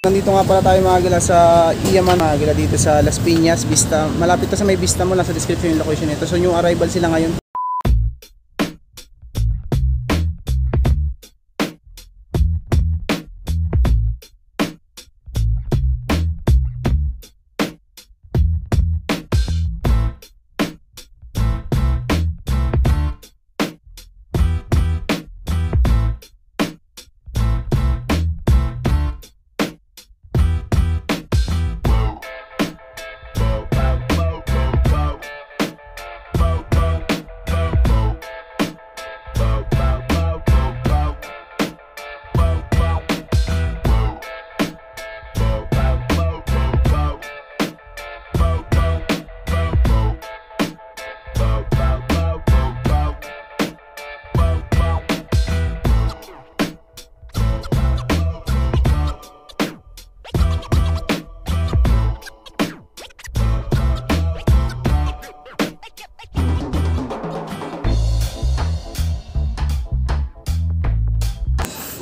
Nandito nga pala tayo mga gala sa Iaman, mga gala dito sa Las Piñas, Vista. Malapit to sa may Vista mo, nasa description yung location nito. So new arrival sila ngayon.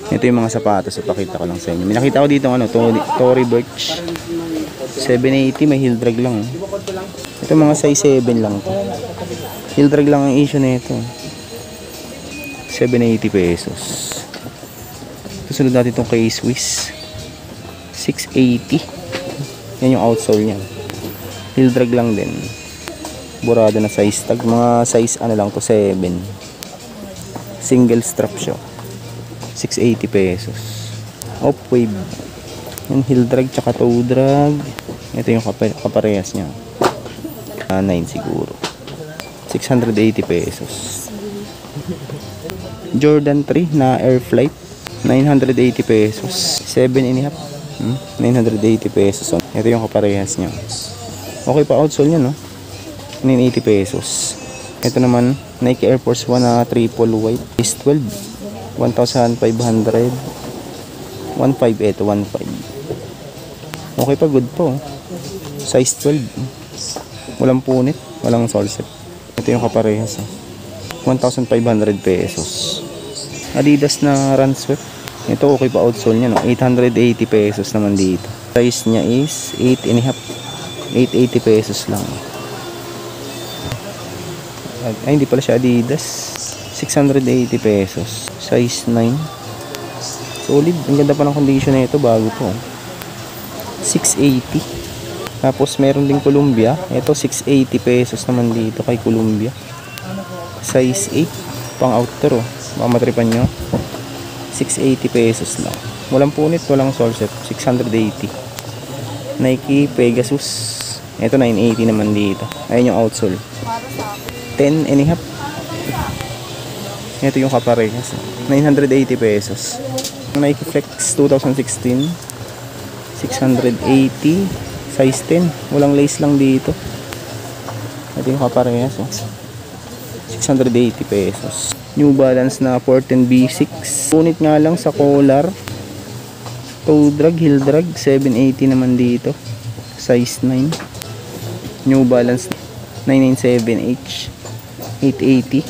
Ito yung mga sapatos, ipakita ko lang sa inyo. May nakita ko dito ano, Tory Burch 780, may heel drag lang. Ito mga size 7 lang to. Heel drag lang ang issue na ito. 780 pesos. Susunod natin itong kay Swiss 680. Yan yung outsole niya. Heel drag lang din. Burado na size tag. Mga size ano lang to, 7. Single strap siya. 680 pesos. Off wave. Yung heel drag tsaka toe drag. Ito yung kaparehas niya. 9 siguro. 680 pesos. Jordan 3 na air flight. 980 pesos. 7.5. 980 pesos. Ito yung kaparehas niya. Okay pa outsole niya, no? 980 pesos. Ito naman Nike Air Force 1 na triple white. Is 12. 1,500. 1.5 ito, 1.5. Okay pa, good po. Size 12. Walang punit, walang sole set. Ito yung kaparehas. 1,500 pesos. Adidas na Run Swept. Ito okay pa outsole niya, no? 880 pesos naman dito. Size niya is 8.5. 880 pesos lang. Ay, hindi pala siya Adidas. 680 pesos. Size 9. Solid. Ang ganda pa ng condition na ito. Bago po. 680. Tapos meron din Columbia. Ito 680 pesos naman dito kay Columbia. Size 8. Pang outdoor. Baka matripan nyo. 680 pesos lang. Walang punit. Walang sole set. 680. Nike Pegasus. Ito 980 naman dito. Ayun yung outsole. 10.5. Ito yung kaparehas. 980 pesos. Nike Flex 2016. 680. Size 10. Walang lace lang dito. Ito yung kaparehas. 680 pesos. New Balance na 14B6. Punit nga lang sa collar. Toe drag, heel drag. 780 naman dito. Size 9. New Balance 997H. 880.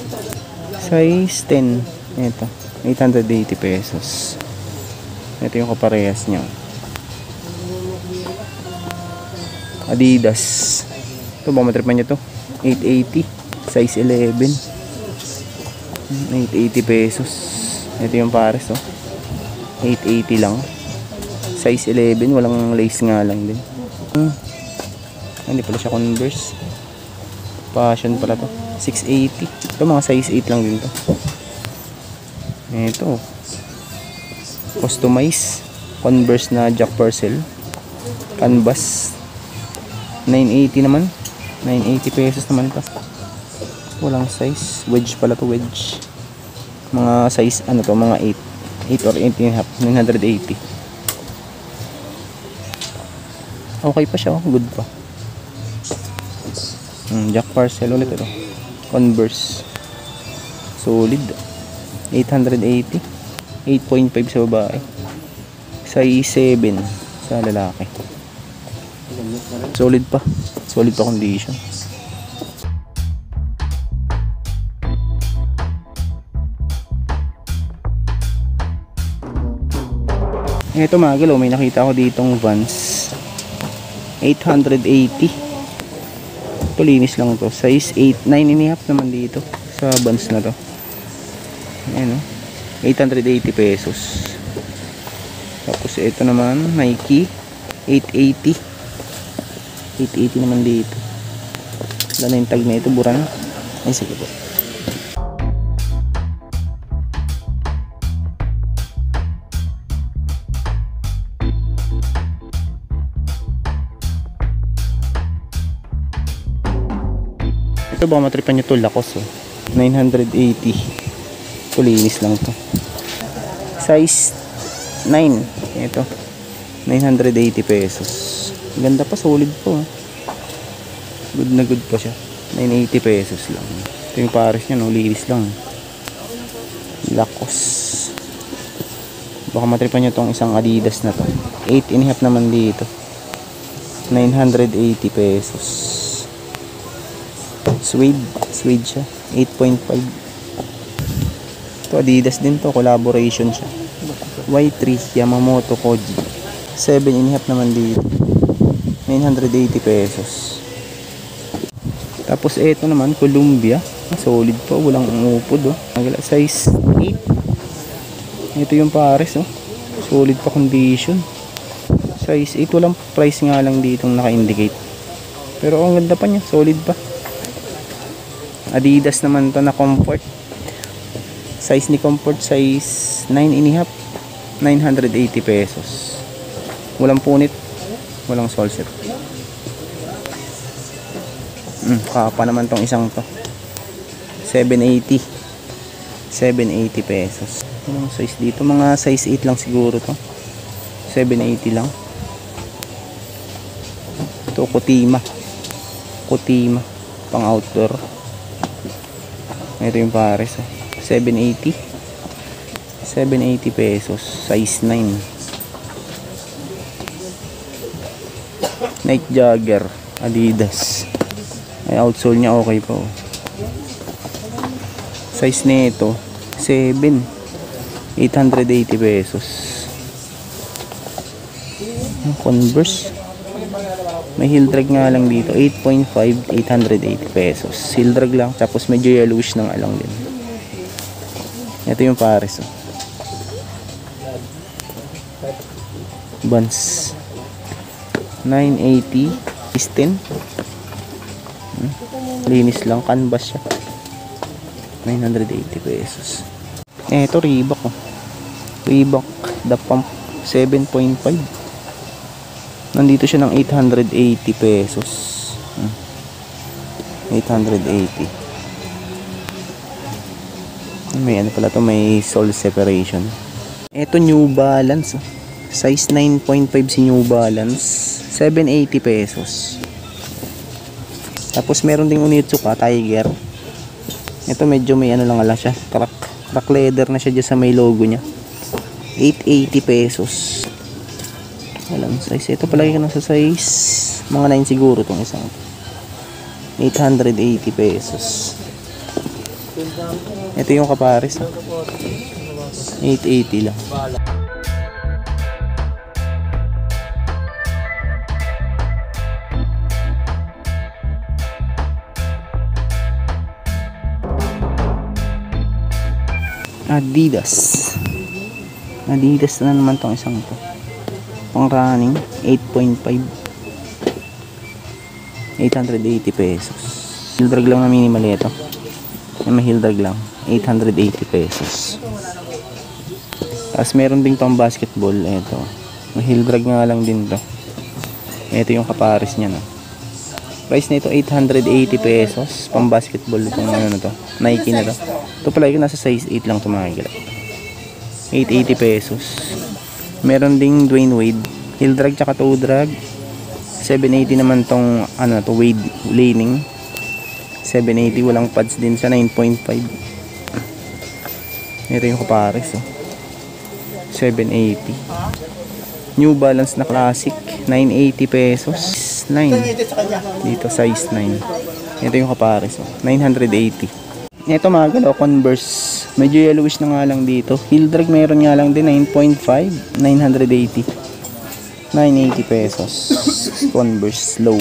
Size 10. Ito. 880 pesos. Ito yung kaparehas niya. Adidas. Ito ba matripan niya to? 880. Size 11. 880 pesos. Ito yung pares, oh. 880 lang. Size 11. Walang lace nga lang din. Hindi pala siya Converse. Fashion pala to. 680. Ito mga size 8 lang din to. Ito. Customize. Converse na Jack Purcell. Canvas. 980 naman. 980 pesos naman to. Walang size. Wedge pala to, wedge. Mga size ano to, mga 8. 8 or 8.5. 980. Okay pa siya, good pa. Jack Purcell ulit ito. Converse. Solid. 880. 8.5 sa babae. Size 7 sa lalaki. Solid pa. Solid pa condition. Ito mga galaw, may nakita ko ditong Vans 880. Ito linis lang to, size 8, 9.5 naman dito sa Vans na to. Ayan o, 880 pesos. Tapos ito naman Nike 880 naman dito. Wala na yung tag na ito, bura na. Ay sige po. Ito baka matripan nyo to, Lacoste 980. Ito linis lang to, size 9. Ito 980 pesos. Ganda pa, solid po. Good na good pa siya. 980 pesos lang. Ito yung pares nya, no? Linis lang. Lacoste. Baka matripan nyo tong isang Adidas na to. 8.5 naman dito. 980 pesos. Suede siya. 8.5. Ito Adidas din to. Collaboration siya. Y3 Yamamoto Koji. 7.5 naman dito. 980 pesos. Tapos ito naman Columbia. Solid po. Walang umupod. Size 8. Ito yung pares. Solid pa condition. Size 8. Walang price nga lang ditong naka-indicate. Pero ang ganda pa niya. Solid pa. Adidas naman to na Comfort. Size ni Comfort size 9.5. 980 pesos. Walang punit, walang sole set. Kapa naman tong isang to. 780 pesos. Anong size dito? Mga size 8 lang siguro to. 780 lang. Ito Kutima pang outdoor. Ito yung pares 780 pesos, size 9. Nike Jagger Adidas. Ay, outsole niya okay po. Size nito 7. 880 pesos. Converse. May heel drag nga lang dito. 8.5, 880 pesos. Heel drag lang. Tapos medyo yellowish ng along din. Ito yung pares. Vans 980 10. Linis lang, canvas siya. 980 pesos. Ito Reebok Reebok The Pump 7.5. Nandito siya ng 880 pesos. 880. May ano pala to, may sole separation. Ito New Balance. Size 9.5 si New Balance. 780 pesos. Tapos meron ding Onitsuka Tiger. Ito medyo may ano lang ala siya. Crack leather na siya dyan sa may logo niya. 880 pesos. Walang size. Ito palagi ka na sa size mga 9 siguro itong isang. 880 pesos. Ito yung kapares. 880 lang. Adidas na naman tong isang to. Pang running 8.5. 880 pesos. Heel drag lang na minimal ito. May heel drag lang 880 pesos. Tapos meron ding pang basketball. Ito may heel drag nga lang din to. Ito yung kapares niya, no? Price nito 880 pesos. Pang basketball itong ano na to, Nike na to. Ito pala yung nasa size 8 lang tumagila. 880 pesos. Meron ding Dwayne Wade heel drag tsaka toe drag. 780 naman tong ano to, Wade laning. 780, walang pads din sa 9.5. Ito yung kapares 780. New Balance na classic 980 pesos. 9 dito size 9. Ito yung kapares 980. Ito mga galaw Converse Medyo yellowish na nga lang dito. Heel drag meron nga lang din 9.5, 980. 980 pesos. Converse low.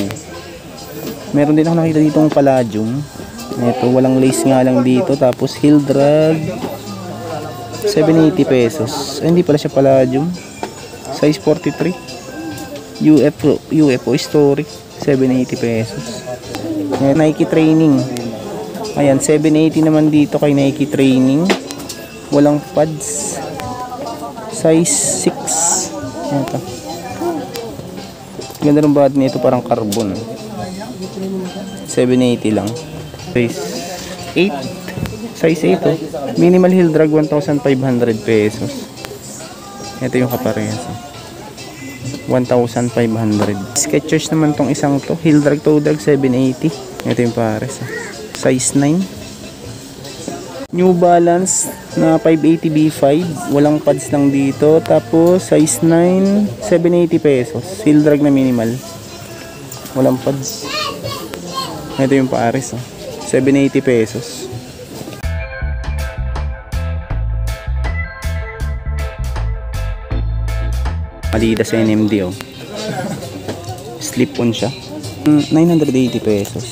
Meron din ako nakita dito ng Palladium. Ito, walang lace nga lang dito. Tapos heel drag 780 pesos. Ay, hindi pala siya Palladium. Size 43. UFO Story 780 pesos. Nike Training. Ayan, 780 naman dito kay Nike Training. Walang pads. Size 6. Ito. Ganda ng bad nito, parang carbon. 780 lang. Size 8. Size 8 oh. Minimal heel drag 1,500 pesos. Ito yung kaparehas. 1,500. Skechers naman tong isang to. Heel drag toe drag 780. Ito yung pares. Size 9. New Balance na 580 B5. Walang pads lang dito. Tapos size 9. 780 pesos. Heel drag na minimal. Walang pads. Ito yung pares. 780 pesos. Adidas NMD oh. Slip on siya. 980 pesos.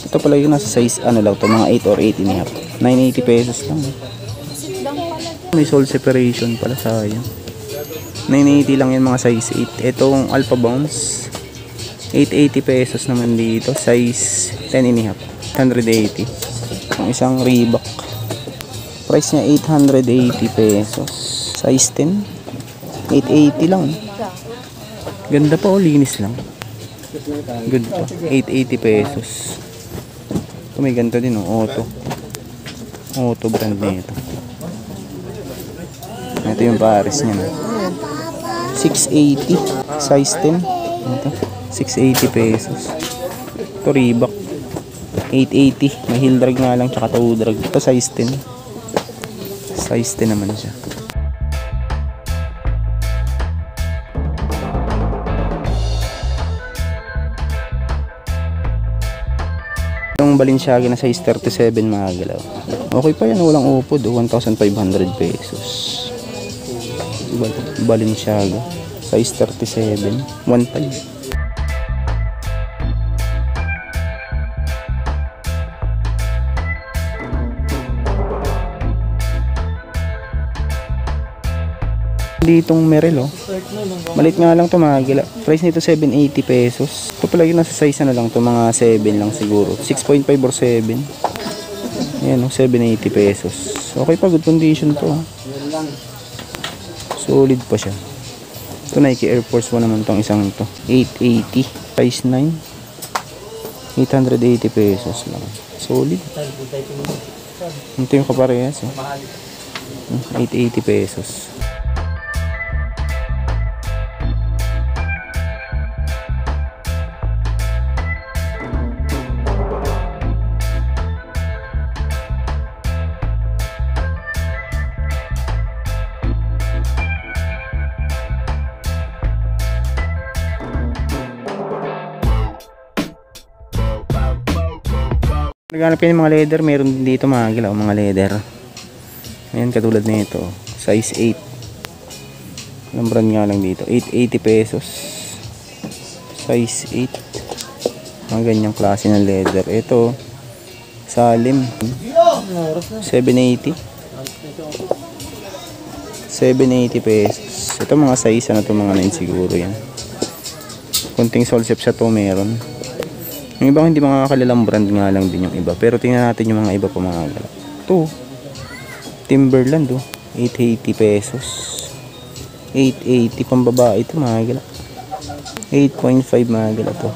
Ito pala yung nasa size ano lang to, mga 8 or 8 and a half. 980 pesos lang. May sole separation pala, sayang. 980 lang yan mga size 8. Itong Alpha Bounce 880 pesos naman dito. Size 10 and a half. 180. Ang isang Reebok. Price niya 880 pesos. Size 10. 880 lang. Ganda pa oh, linis lang. Good pa. 880 pesos. Ito may ganito din oh, Auto brand nito. Ito yung pares niya. 680. Size 10. Ito. 680 pesos. Ito Reebok. 880. May heel drag nga lang tsaka toe drag. Ito size 10. Size 10 naman siya. Yung Balenciaga na size 37 mga galaw. Okay pa yan, walang upod. 1,500 pesos. Balenciaga size 37. 1.5. Ditong Merrell oh. Malit nga lang to mga gila. Price nito 780 pesos. Ito pala yung nasa size na lang to, mga 7 lang siguro. 6.5 or 7. Ayan oh, 780 pesos. Okay pa, good condition to. Solid pa siya. Ito Nike Air Force 1 naman tong isang to. 880. Size 9. 880 pesos lang. Solid. Ito yung kaparehas oh. 880 pesos. Naghanap yan ng mga leather, meron din dito mga gilaw, mga leather. Ayan, katulad na ito, size 8. Walang brand nga lang dito, 880 pesos. Size 8. Mga ganyang klase ng leather. Ito, Salim, 780. 780 pesos. Ito mga size, ano ito, mga 9 siguro yan. Kunting solsep sa to meron. Yung iba hindi mga kalalang brand nga lang din yung iba. Pero tingnan natin yung mga iba pa mga gala. Ito, Timberland oh, 880 pesos. 880 pang babae ito mga gala. 8.5 mga gala to.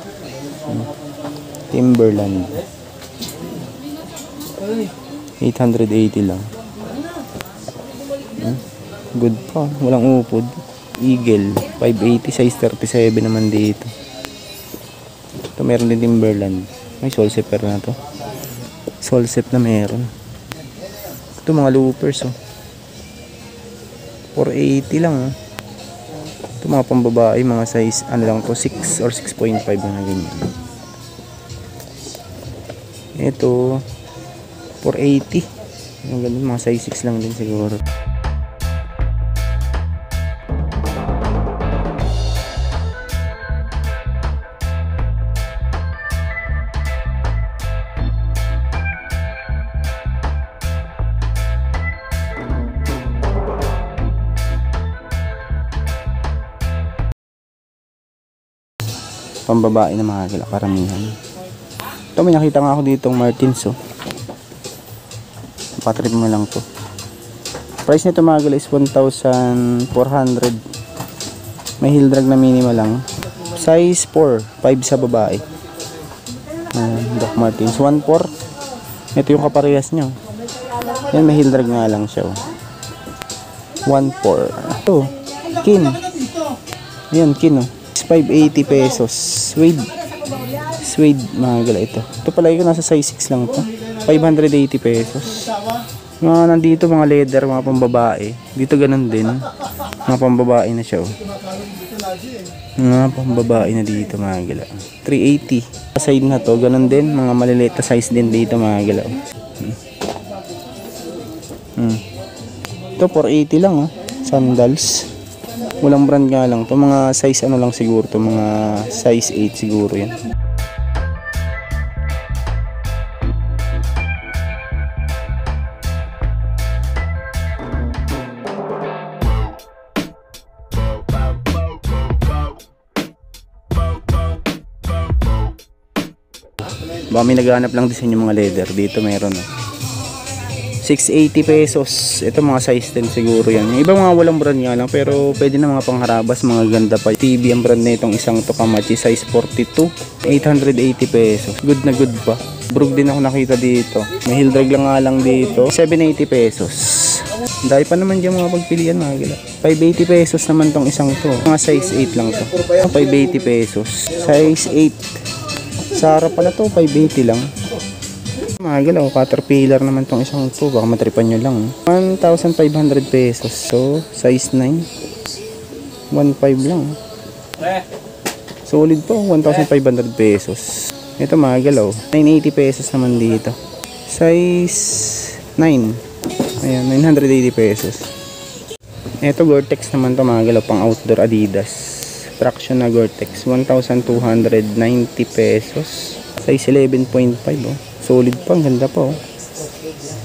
Timberland 880 lang. Good pa, walang upod. Eagle 580, size 37 naman dito. Ito meron din Timberland. May solsep na to. Solsep na meron. Ito mga loopers oh. 480 lang oh. Ito mga pambabae, mga size ano lang to, 6 or 6.5 na ganyan. Ito 480. Yung ganun, mga size 6 lang din siguro. Pambabae na mga gala, karamihan. Ito, may nakita nga ako ditong Martins, oh. Patrip mo lang to. Price nito mga gala is 1,400. May heel drag na minima lang. Size 4, 5 sa babae. Doc Martins 1,4. Ito yung kaparehas nyo. Yan, may heel drag nga lang siya, oh. 1,4. Ito, kin. Yan, kin, oh. 580 pesos. Suede mga gala ito. Ito pala yung nasa size 6 lang to. 580 pesos. Mga nandito mga leather, mga pambabae. Dito ganun din. Mga pambabae na siya, oh. Mga pambabae na dito mga gala. 380. Sa side na to, ganun din. Mga maliliit na size din dito mga gala. Ito 480 lang, oh. Sandals. Walang brand nga lang to, mga size ano lang siguro to, mga size 8 siguro yan. Baka may naghahanap lang din sa inyo mga leather, dito meron, oh. 680 pesos. Ito mga size 10 siguro yan. Yung iba mga walang brand nga lang, pero pwede na mga pangharabas, mga ganda pa. TV ang brand na itong isang to, Kamachi, size 42. 880 pesos. Good na good pa. Brug din ako nakita dito. May heel drag lang nga lang dito. 780 pesos. Dahil pa naman dyan mga pagpilian mga gila. 580 pesos naman tong isang to. Mga size 8 lang to. 580 pesos. Size 8. Sa harap pala to, 580 lang. Mga galaw, Caterpillar naman tong isang to, baka matripan nyo lang. 1,500 pesos. So, size 9. 1,500 lang. Solid po, 1,500 pesos. Ito mga galaw, 980 pesos naman dito. Size 9. Ayan, 980 pesos. Ito Gore-Tex naman to mga galaw, pang outdoor Adidas. Traction na Gore-Tex, 1,290 pesos. Size 11.5, oh. Solid pa, ganda pa, oh.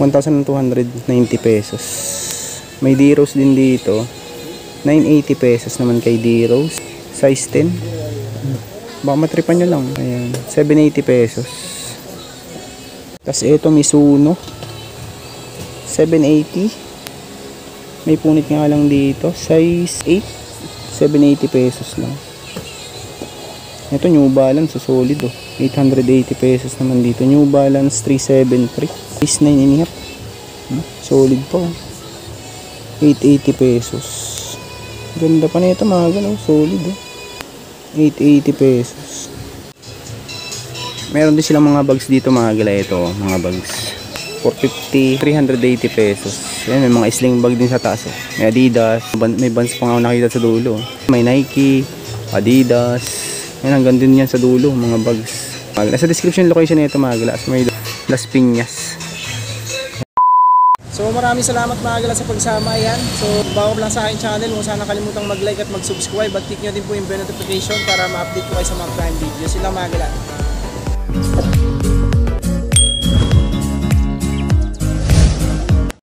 1,290 pesos. May D-Rose din dito. 980 pesos naman kay D-Rose. Size 10. Baka matripan nyo lang. Ayan, 780 pesos. Tapos ito Mizuno. 780. May punit nga lang dito. Size 8. 780 pesos lang. Ito New Balance, so solid, oh. 880 pesos naman dito. New Balance 373. Size 9.5. Solid po. 880 pesos. Ganda pa nito mga galaw. Solid, oh. 880 pesos. Meron din silang mga bags dito mga galaw. Ito mga bags 450, 380 pesos. Ayan, may mga sling bag din sa taas, oh. May Adidas. May Vans pa nga ako nakita sa dulo. May Nike, Adidas. Ayan, hanggang din yan sa dulo, mga bags. Nasa description location nito mga gala, so may Las Piñas. So maraming salamat mga gala sa pagsama. Ayan, so bago lang sa aking channel, huwag sana kalimutang mag-like at mag-subscribe at click nyo din po yung bell notification para ma-update ko kayo sa mga prime videos. Yun lang mga gala.